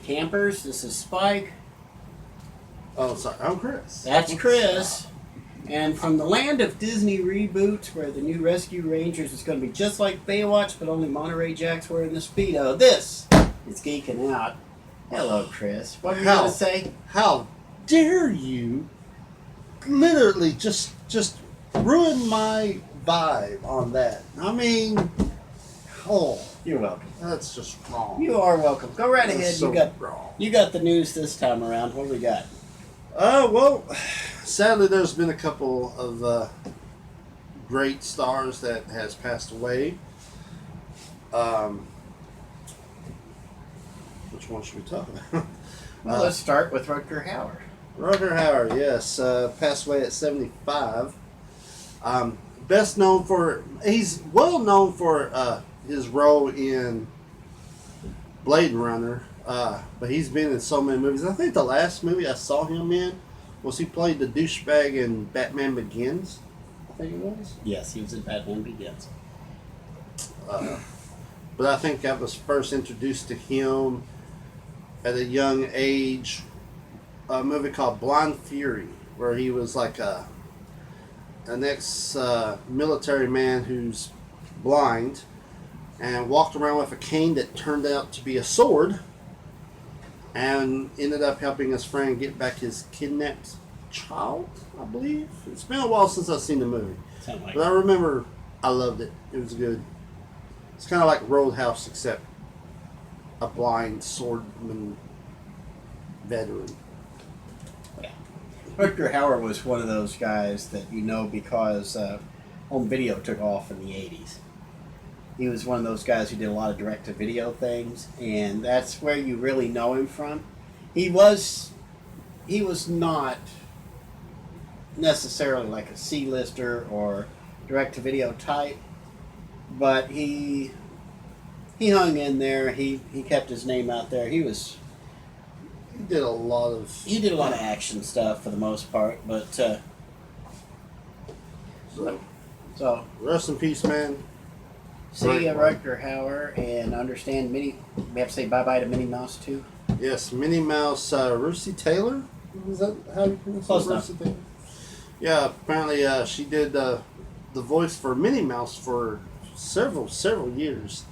Campers. This is Spike. Oh, sorry. I'm Chris. That's Chris. And from the land of Disney reboots, where the new Rescue Rangers is going to be just like Baywatch, but only Monterey Jack's wearing the Speedo. This is Geekin Out. Hello, Chris. What were you going to say? How dare you literally just ruin my vibe on that? I mean, oh, You're welcome. that's just wrong. You are welcome. Go right ahead. So wrong. You got the news this time around. What do we got? Well, sadly, there's been a couple of great stars that has passed away. Which one should we talk about? Well, let's start with Rutger Hauer. Rutger Hauer, yes, passed away at 75. Best known for, he's well known for his role in Blade Runner, but he's been in so many movies. I think the last movie I saw him in was he played the douchebag in Batman Begins, I think it was. Yes, he was in Batman Begins. But I think I was first introduced to him at a young age, a movie called Blind Fury, where he was like an ex-military man who's blind and walked around with a cane that turned out to be a sword and ended up helping his friend get back his kidnapped child, I believe. It's been a while since I've seen the movie. But I remember I loved it. It was good. It's kind of like Roadhouse, except a blind swordman veteran. Yeah. Rutger Hauer was one of those guys that you know because home video took off in the 80s. He was one of those guys who did a lot of direct-to-video things, and that's where you really know him from. He was not necessarily like a C-lister or direct-to-video type, but he hung in there. He kept his name out there. He did a lot of action stuff for the most part, but so rest in peace, man. See ya, Rutger Hauer, and understand we have to say bye-bye to Minnie Mouse too. Yes, Minnie Mouse, Russi Taylor. Is that how you pronounce it? Close enough. Taylor? Yeah, apparently she did the voice for Minnie Mouse for several years,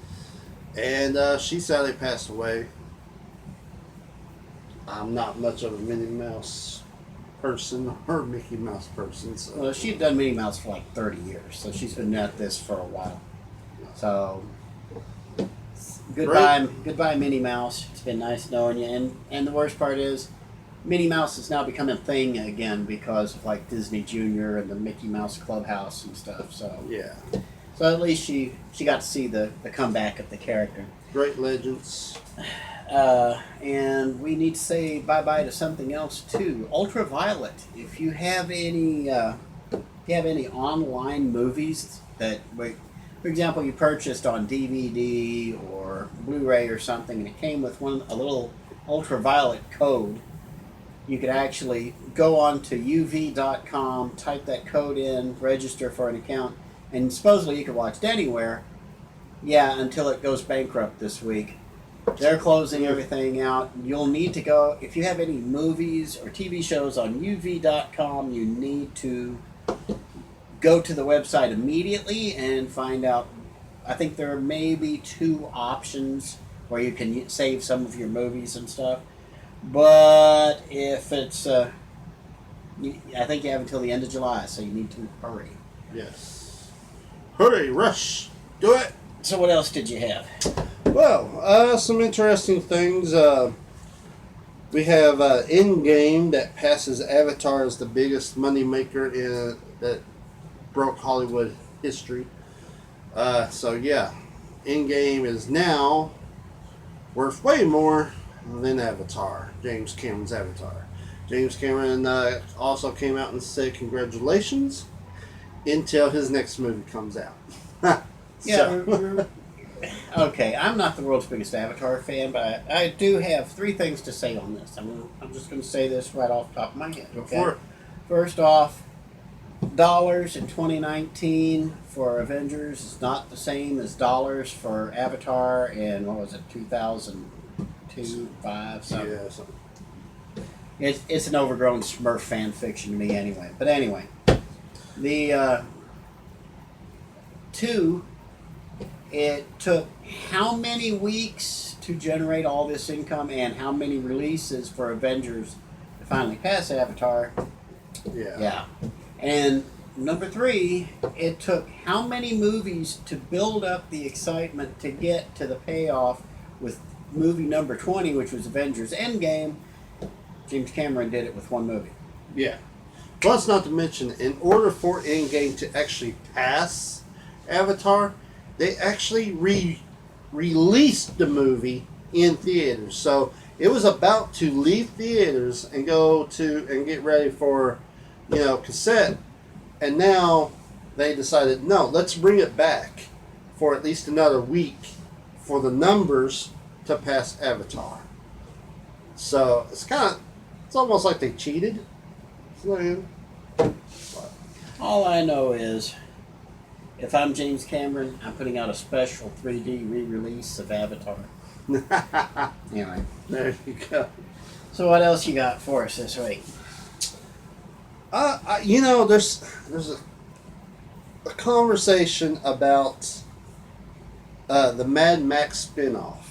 and she sadly passed away. I'm not much of a Minnie Mouse person or Mickey Mouse person. So. Well, she'd done Minnie Mouse for like 30 years, so she's been at this for a while. So, goodbye, Minnie Mouse. It's been nice knowing you. And the worst part is, Minnie Mouse has now become a thing again because of like Disney Junior and the Mickey Mouse Clubhouse and stuff. So yeah. So at least she got to see the comeback of the character. Great legends. And we need to say bye-bye to something else too. Ultraviolet. If you have any online movies that, for example, you purchased on DVD or Blu-ray or something, and it came with a little ultraviolet code, you could actually go on to uv.com, type that code in, register for an account, and supposedly you can watch it anywhere. Yeah, until it goes bankrupt this week. They're closing everything out. You'll need to go, if you have any movies or TV shows on uv.com, you need to go to the website immediately and find out. I think there are maybe 2 options where you can save some of your movies and stuff. But if it's, I think you have until the end of July, so you need to hurry. Yes. Hurry, rush, do it. So what else did you have? Well, some interesting things. We have Endgame that passes Avatar as the biggest moneymaker that broke Hollywood history. So yeah, Endgame is now worth way more than Avatar, James Cameron's Avatar. James Cameron also came out and said congratulations until his next movie comes out. Yeah. Okay, I'm not the world's biggest Avatar fan, but I do have 3 things to say on this. I'm just going to say this right off the top of my head. Okay. First off, dollars in 2019 for Avengers is not the same as dollars for Avatar in, 2000, 2.5 something. Yeah, something. It's an overgrown Smurf fan fiction to me anyway. But anyway, the 2, it took how many weeks to generate all this income and how many releases for Avengers to finally pass Avatar? Yeah. Yeah. And number 3, it took how many movies to build up the excitement to get to the payoff with movie number 20, which was Avengers Endgame. James Cameron did it with one movie. Yeah. Plus, not to mention, in order for Endgame to actually pass Avatar, they actually released the movie in theaters. So it was about to leave theaters and go to and get ready for, cassette. And now they decided, no, let's bring it back for at least another week for the numbers to pass Avatar. So it's almost like they cheated. All I know is, if I'm James Cameron, I'm putting out a special 3D re-release of Avatar. Anyway. There you go. So what else you got for us this week? There's a conversation about the Mad Max spinoff.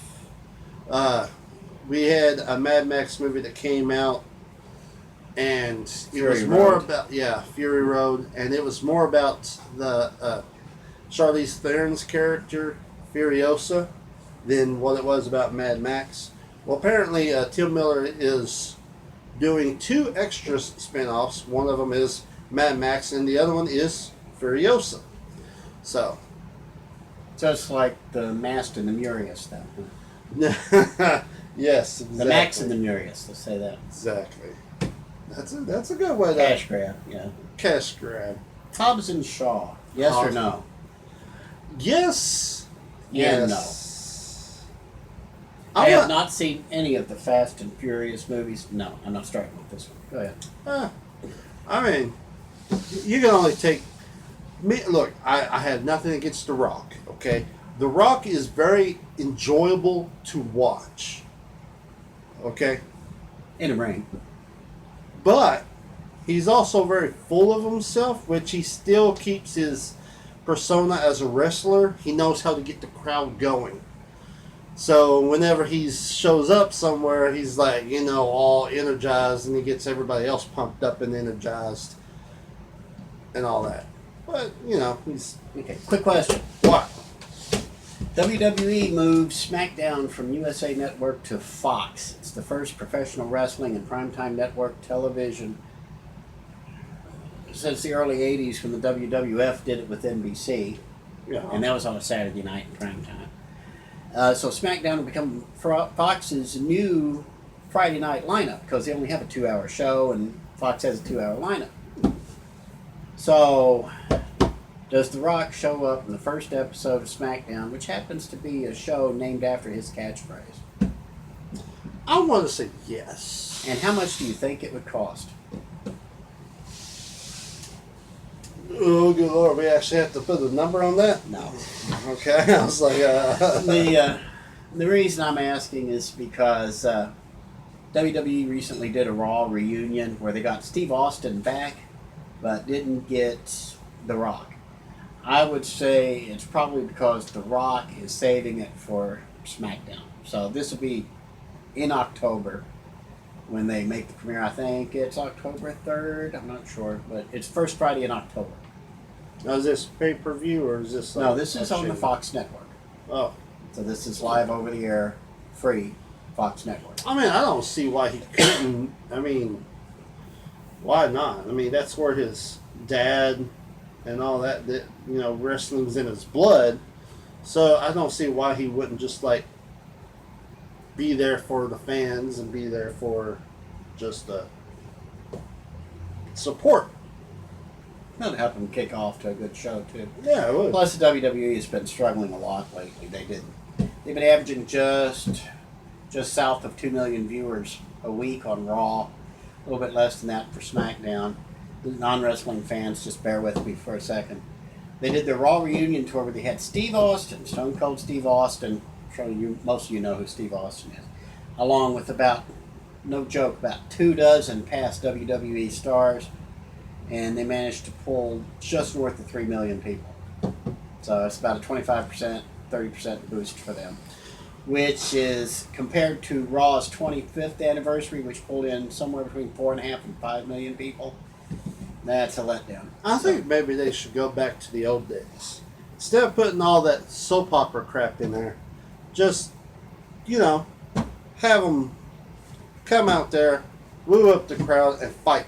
We had a Mad Max movie that came out, and it was more about Fury Road, and it was more about the Charlize Theron's character Furiosa than what it was about Mad Max. Well, apparently Tim Miller is doing 2 extra spin-offs. One of them is Mad Max, and the other one is Furiosa. So it's like the Mast and the Murius then. yes, exactly. The Max and the Murius, let's say that. Exactly. That's a good way to Cash grab, yeah. Cash grab. Hobbs and Shaw, yes or no? Yes. And yes. No. I have not seen any of the Fast and Furious movies. No, I'm not starting with this one. Go ahead. I mean, you can only take me. Look, I have nothing against The Rock. Okay, The Rock is very enjoyable to watch. Okay, In a ring. but he's also very full of himself, which he still keeps his persona as a wrestler. He knows how to get the crowd going. So whenever he shows up somewhere, he's like, all energized, and he gets everybody else pumped up and energized and all that. But, he's... Okay, quick question. What? WWE moved SmackDown from USA Network to Fox. It's the first professional wrestling and primetime network television since the early 80s when the WWF did it with NBC. Yeah. And that was on a Saturday night in primetime. So SmackDown will become Fox's new Friday night lineup because they only have a 2-hour show and Fox has a 2-hour lineup. So, does The Rock show up in the first episode of SmackDown, which happens to be a show named after his catchphrase? I want to say yes. And how much do you think it would cost? Oh, good Lord. We actually have to put a number on that? No. Okay. I was like, The reason I'm asking is because WWE recently did a Raw reunion where they got Steve Austin back, but didn't get The Rock. I would say it's probably because The Rock is saving it for SmackDown. So this will be in October when they make the premiere. I think it's October 3rd. I'm not sure, but it's first Friday in October. now, is this pay-per-view or is this... No, this is on the Fox Network. Oh. So this is live over the air, free Fox Network. I mean, I don't see why he couldn't. I mean, why not? I mean, that's where his dad and all that, wrestling's in his blood. So I don't see why he wouldn't just, be there for the fans and be there for just support. That'll help them kick off to a good show, too. Yeah, it would. Plus, the WWE has been struggling a lot lately. They've been averaging just south of 2 million viewers a week on Raw. A little bit less than that for SmackDown. The non-wrestling fans, just bear with me for a second. They did their Raw reunion tour where they had Steve Austin, Stone Cold Stone Steve Austin. I'm sure most of you know who Steve Austin is. along with about, no joke, about 24 past WWE stars, and they managed to pull just north of 3 million people. So it's about a 25%, 30% boost for them, which is compared to Raw's 25th anniversary, which pulled in somewhere between 4.5 and 5 million people. That's a letdown. I think maybe they should go back to the old days. Instead of putting all that soap opera crap in there, just, have them come out there, woo up the crowd, and fight.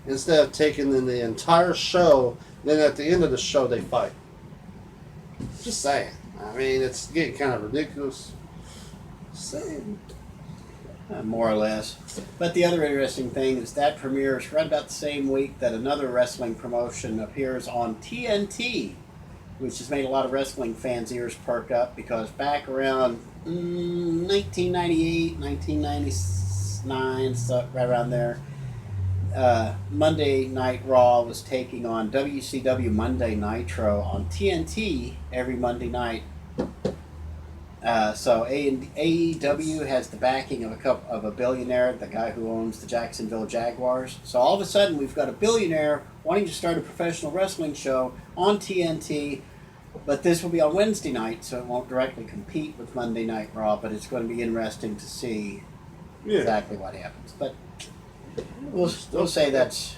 Instead of taking in the entire show, then at the end of the show they fight. Just saying. I mean, it's getting kind of ridiculous. Just saying. More or less. But the other interesting thing is that premieres right about the same week that another wrestling promotion appears on TNT, which has made a lot of wrestling fans' ears perk up, because back around 1998, 1999, so right around there, Monday Night Raw was taking on WCW Monday Nitro on TNT every Monday night. So AEW has the backing of a billionaire, the guy who owns the Jacksonville Jaguars. So all of a sudden, we've got a billionaire wanting to start a professional wrestling show on TNT, but this will be on Wednesday night, so it won't directly compete with Monday Night Raw. But it's going to be interesting to see exactly what happens. But we'll say that's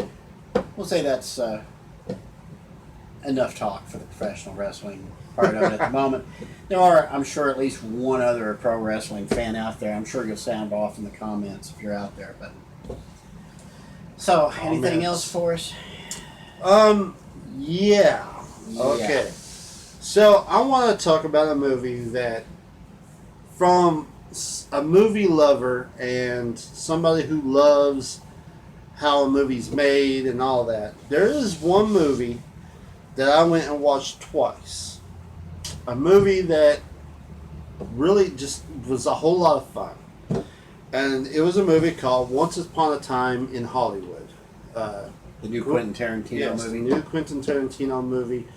enough talk for the professional wrestling part of it at the moment. There are, I'm sure, at least one other pro wrestling fan out there. I'm sure you'll sound off in the comments if you're out there. But so, anything else for us? Yeah. Okay. So I want to talk about a movie that, from a movie lover and somebody who loves how a movie's made and all that, there is one movie that I went and watched twice. A movie that really just was a whole lot of fun. And it was a movie called Once Upon a Time in Hollywood. The new Quentin Tarantino movie. The new Quentin Tarantino movie.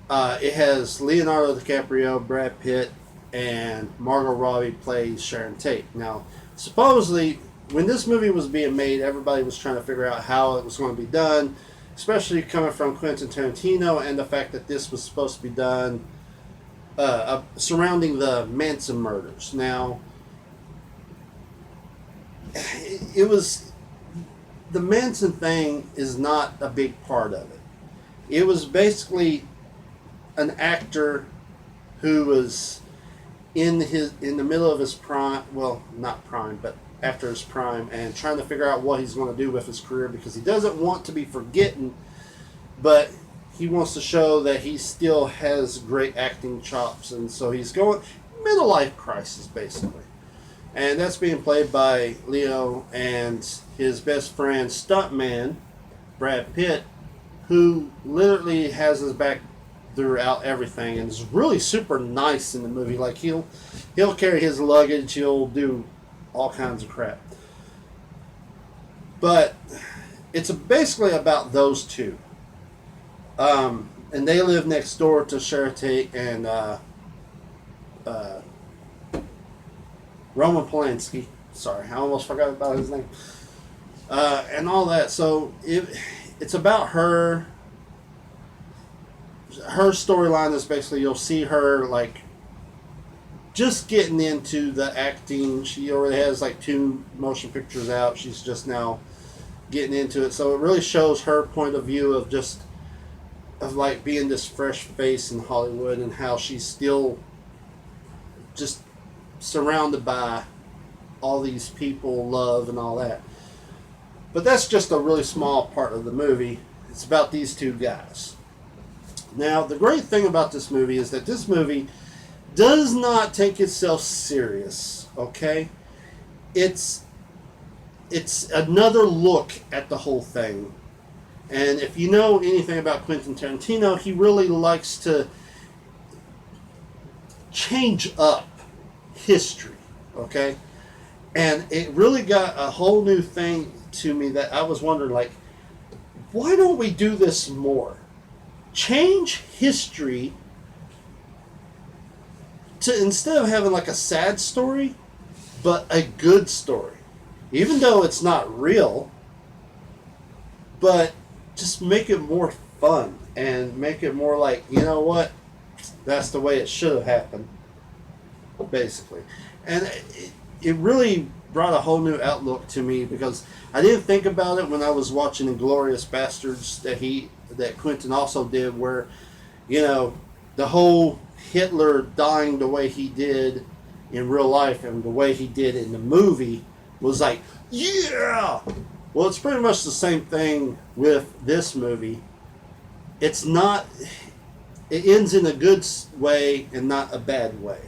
It has Leonardo DiCaprio, Brad Pitt, and Margot Robbie plays Sharon Tate. Now, supposedly, when this movie was being made, everybody was trying to figure out how it was going to be done, especially coming from Quentin Tarantino, and the fact that this was supposed to be done surrounding the Manson murders. Now, it was, the Manson thing is not a big part of it. It was basically an actor who was in the middle of his prime, well, not prime, but after his prime, and trying to figure out what he's going to do with his career, because he doesn't want to be forgotten, but he wants to show that he still has great acting chops, and so he's going middle life crisis basically, and that's being played by Leo and his best friend stuntman Brad Pitt, who literally has his back throughout everything and is really super nice in the movie. Like he'll carry his luggage, he'll do all kinds of crap. But it's basically about those two. And they live next door to Sharon Tate and Roman Polanski. Sorry, I almost forgot about his name. And all that. So it's about her. Her storyline is basically, you'll see her like just getting into the acting. She already has like 2 motion pictures out. She's just now getting into it. So it really shows her point of view of like being this fresh face in Hollywood, and how she's still just surrounded by all these people, love and all that. But that's just a really small part of the movie. It's about these 2 guys. Now, the great thing about this movie is that this movie does not take itself serious, okay? It's another look at the whole thing. And if you know anything about Quentin Tarantino, he really likes to change up history, okay? And it really got a whole new thing to me that I was wondering, like, why don't we do this more? Change history to, instead of having like a sad story, but a good story. Even though it's not real, but just make it more fun and make it more like, you know what, that's the way it should have happened, basically. And it really brought a whole new outlook to me because I didn't think about it when I was watching Inglourious Bastards that Quentin also did, where, you know, the whole Hitler dying the way he did in real life and the way he did in the movie was like, yeah! Well, it's pretty much the same thing with this movie. It's not, it ends in a good way and not a bad way.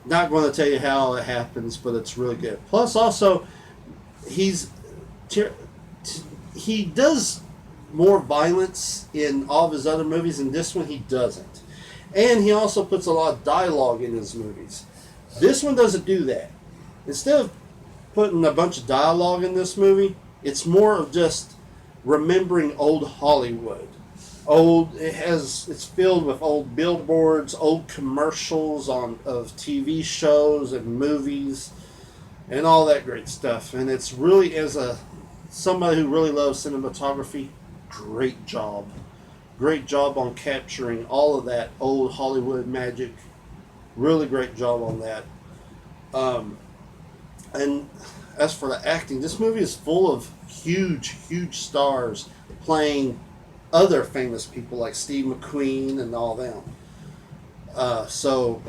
Not going to tell you how it happens, but it's really good. Plus, also, he does more violence in all of his other movies, and this one he doesn't. And he also puts a lot of dialogue in his movies. This one doesn't do that. Instead of putting a bunch of dialogue in this movie, it's more of just remembering old Hollywood. It's filled with old billboards, old commercials of TV shows and movies, and all that great stuff. And it's really, as somebody who really loves cinematography, great job on capturing all of that old Hollywood magic. Really great job on that. And as for the acting, this movie is full of huge stars playing other famous people like Steve McQueen and all them. So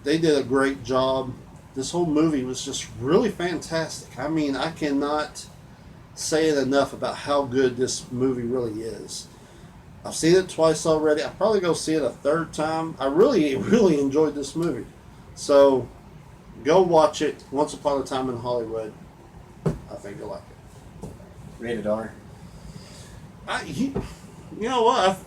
they did a great job. This whole movie was just really fantastic. I mean, I cannot say it enough about how good this movie really is. I've seen it twice already. I'll probably go see it a third time. I really enjoyed this movie. So go watch it. Once Upon a Time in Hollywood. I think you'll like it. Rated R. You know what?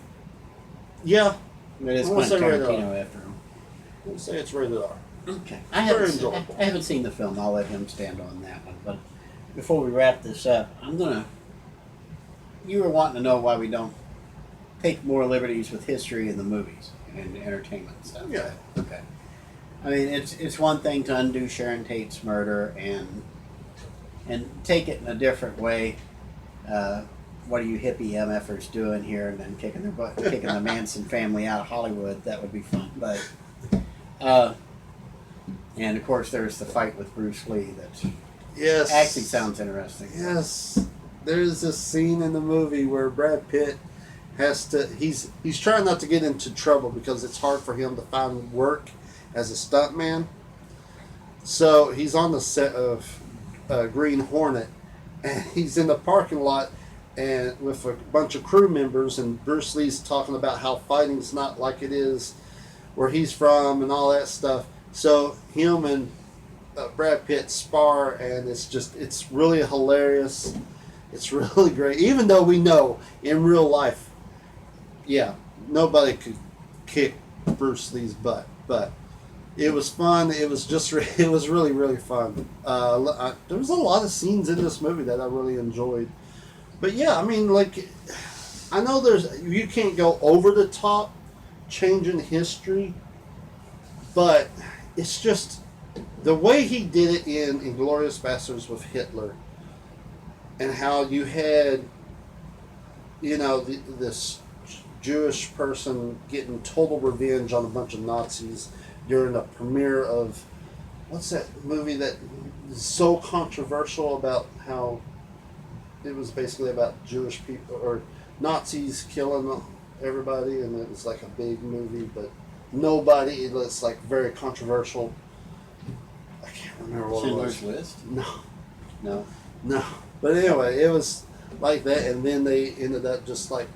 Yeah. It is I'm gonna Quentin say rated Tarantino after him. I'm going to say it's rated R. Okay. Very enjoyable. I haven't seen the film. I'll let him stand on that one. But before we wrap this up, you were wanting to know why we don't take more liberties with history in the movies and entertainment stuff. Yeah. Okay. I mean, it's one thing to undo Sharon Tate's murder and take it in a different way. What are you hippie MFers doing here? And then kicking the Manson family out of Hollywood. That would be fun. But and of course, there's the fight with Bruce Lee that Yes. actually sounds interesting. Yes. There's this scene in the movie where Brad Pitt he's trying not to get into trouble because it's hard for him to find work as a stuntman. So he's on the set of Green Hornet, and he's in the parking lot and with a bunch of crew members, and Bruce Lee's talking about how fighting's not like it is where he's from and all that stuff. So him and Brad Pitt spar, and it's really hilarious. It's really great, even though we know in real life, yeah, nobody could kick Bruce Lee's butt, but it was fun. It was really fun. There was a lot of scenes in this movie that I really enjoyed. But yeah, I mean, like, I know you can't go over the top changing history, but it's just the way he did it in Inglourious Bastards with Hitler, and how you had, this Jewish person getting total revenge on a bunch of Nazis during the premiere of, what's that movie that is so controversial about how it was basically about Jewish people or Nazis killing everybody, and it was like a big movie, but it's like very controversial. I can't remember what Schindler's it was. List? No. But anyway, it was like that, and then they ended up just like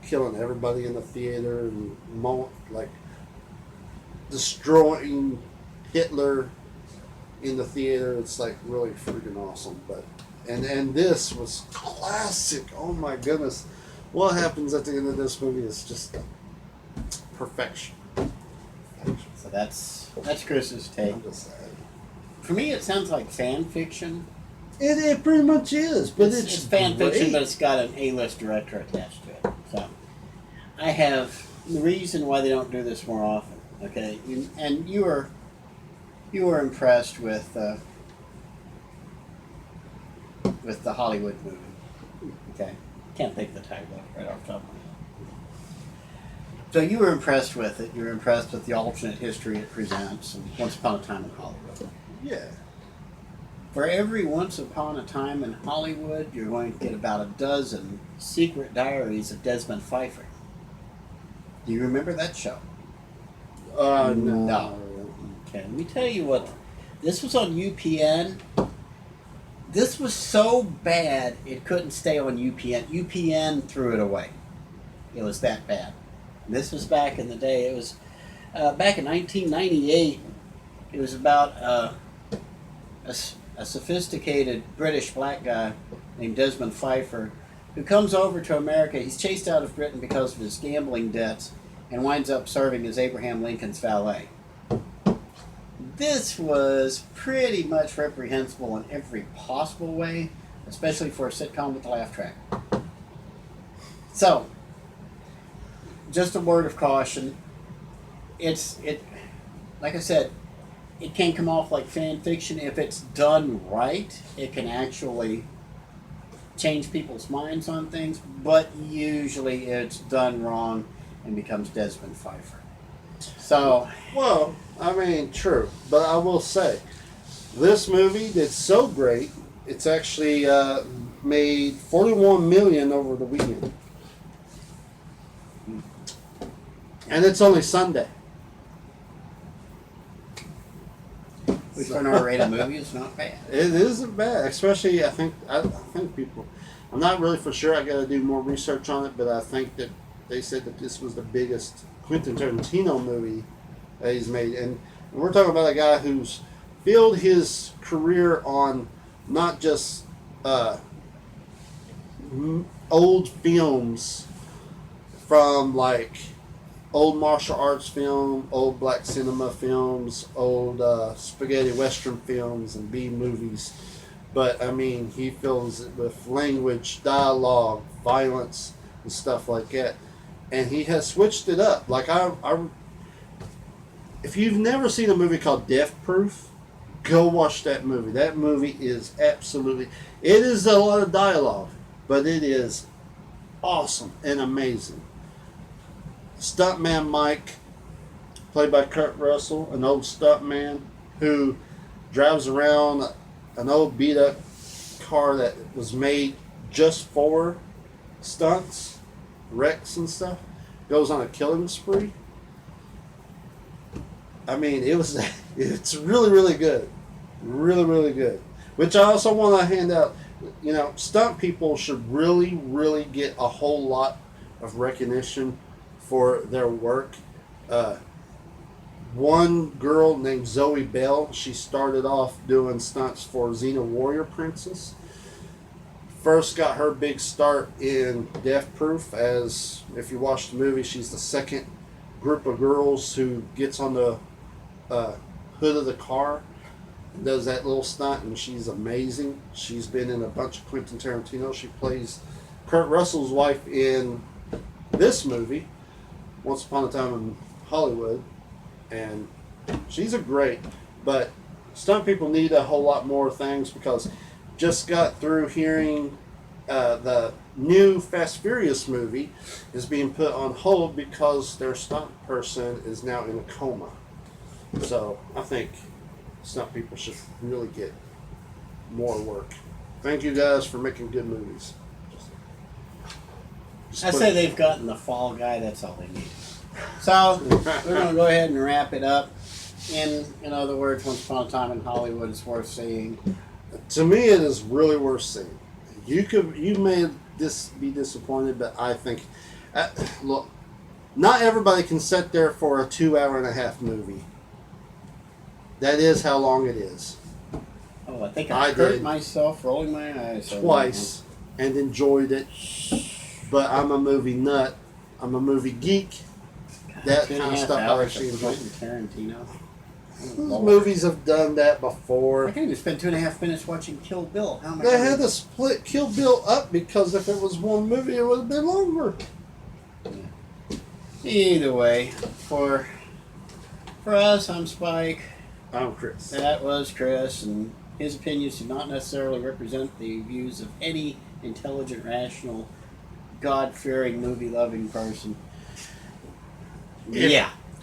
killing everybody in the theater and like destroying Hitler in the theater. It's like really freaking awesome. But and this was classic. Oh my goodness, what happens at the end of this movie is just perfection. So that's Chris's take. I'm just saying. For me, it sounds like fan fiction. It pretty much is, but It's fan fiction, great. but it's got an A-list director attached to it. So I have the reason why they don't do this more often. Okay, and you're you were impressed with the Hollywood movie. Okay, can't think of the title right off the top of my head. So you were impressed with it. You were impressed with the alternate history it presents, and Once Upon a Time in Hollywood. Yeah. For every Once Upon a Time in Hollywood, you're going to get about a dozen secret diaries of Desmond Pfeiffer. Do you remember that show? No. Okay, let me tell you what. This was on UPN. This was so bad it couldn't stay on UPN. UPN threw it away. It was that bad. This was back in the day. It was back in 1998. It was about a sophisticated British black guy named Desmond Pfeiffer who comes over to America. He's chased out of Britain because of his gambling debts and winds up serving as Abraham Lincoln's valet. This was pretty much reprehensible in every possible way, especially for a sitcom with a laugh track. So, just a word of caution. Like I said, it can come off like fan fiction. If it's done right, it can actually change people's minds on things, but usually it's done wrong and becomes Desmond Pfeiffer. So, Well, I mean, true. But I will say, this movie did so great, it's actually made $41 million over the weekend. And it's only Sunday. which for an R-rated movie is not bad. It isn't bad, especially I think people. I'm not really for sure. I got to do more research on it, but I think that they said that this was the biggest Quentin Tarantino movie that he's made, and we're talking about a guy who's built his career on not just old films from like old martial arts film, old black cinema films, old spaghetti western films and B movies. But I mean, he fills it with language, dialogue, violence, and stuff like that. And he has switched it up. Like if you've never seen a movie called Death Proof, go watch that movie. That movie is absolutely. It is a lot of dialogue, but it is awesome and amazing. Stuntman Mike, played by Kurt Russell, an old stuntman who drives around an old beat up car that was made just for stunts, wrecks and stuff, goes on a killing spree. I mean, it's really, really good. Really, really good. Which I also want to hand out, stunt people should really, really get a whole lot of recognition for their work. One girl named Zoe Bell, she started off doing stunts for Xena Warrior Princess. First got her big start in Death Proof, as if you watch the movie, she's the second group of girls who gets on the hood of the car and does that little stunt, and she's amazing. She's been in a bunch of Quentin Tarantino. She plays Kurt Russell's wife in this movie, Once Upon a Time in Hollywood, and she's a great. But stunt people need a whole lot more things, because just got through hearing the new Fast Furious movie is being put on hold because their stunt person is now in a coma. So I think stunt people should really get more work. Thank you guys for making good movies. I say they've gotten the fall guy. That's all they need. So we're going to go ahead and wrap it up. In other words, Once Upon a Time in Hollywood is worth seeing. To me, it is really worth seeing. You may be disappointed, but I think, look, not everybody can sit there for a 2.5-hour movie. That is how long it is. Oh, I think I hurt myself rolling my eyes twice and enjoyed it. But I'm a movie nut. I'm a movie geek. That kind of stuff I actually enjoy. Tarantino. Movies have done that before. I can't even spend 2.5 minutes watching Kill Bill. How am I They had to split Kill Bill up, because if it was one movie, it would have been longer. Yeah. Either way, for us, I'm Spike. I'm Chris. That was Chris, and his opinions do not necessarily represent the views of any intelligent, rational, God-fearing, movie-loving person. If-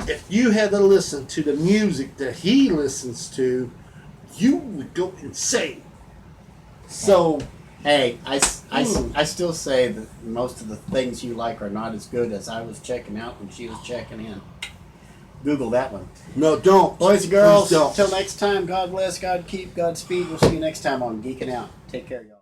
If you had to listen to the music that he listens to, you would go insane. So, Hey, I still say that most of the things you like are not as good as I was checking out when she was checking in. Google that one. no, don't. Boys and girls, Please don't. until next time, God bless, God keep, Godspeed. We'll see you next time on Geekin' Out. Take care, y'all.